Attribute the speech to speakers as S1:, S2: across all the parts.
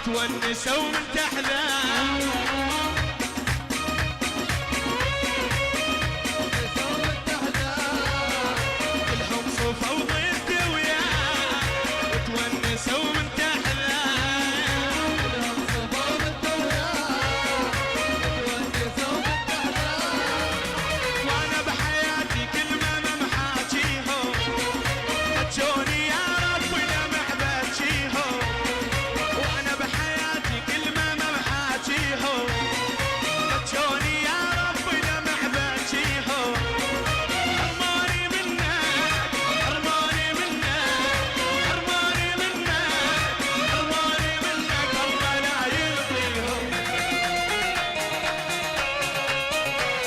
S1: تونسوا من تحلام كلهم صفوا ضد وياه وتونسوا من تحلام كلهم صفوا ضد وياه وتونسوا من تحلام وانا بحياتي كلمه ما محاكيهم جوني يا رب لمح باتشيهم وانا بحياتي كلمه ما محاكيهم جوني يا رب لمح باتشيهم حرموني منك حرموني منك حرموني منك حرموني منك الله لا يرضيهم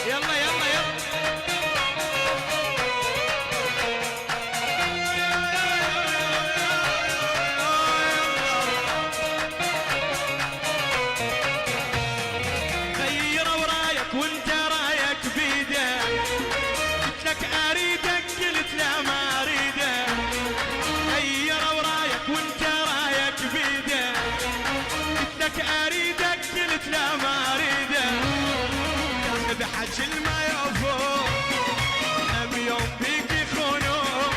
S1: يلا يلا يلا غيروا رايك وانت رايك بيده قلت لك اريدك قلت لا ما اريده غيروا رايك وانت رايك بيده قلت لك اريدك قلت لا ما اريده ياخذ حجل ما يوفون هم يوم بيك يخونون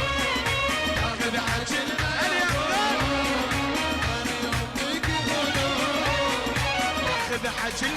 S1: ياخذ حجل ما يوفون هم يوم بيك يخونون ياخذ حجل